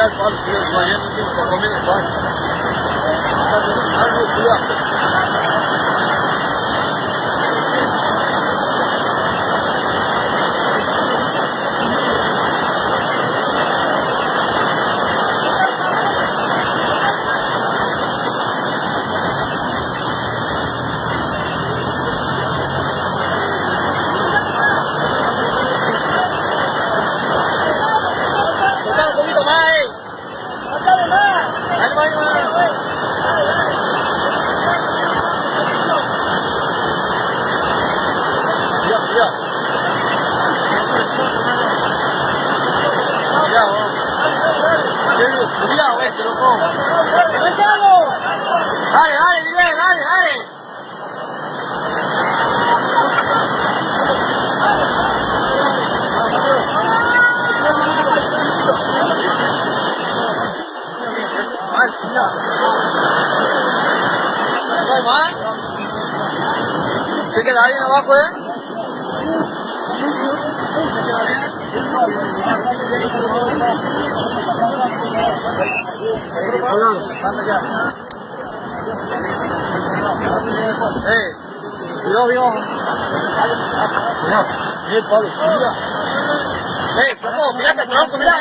ya el palo, tío, no hay un tiempo comiendo el palo. Algo, cuidado. Un poquito más, Ahí va, ahí va. Cuidado, cuidado. Cuidado, loco. Dale, dale, Miguel, dale, dale. ¿No hay más? ¿Se queda alguien abajo, Cuidado, viejo. Cuidado. Mira, Pablo, cuidado. Flaco, mirate el tronco, mirá,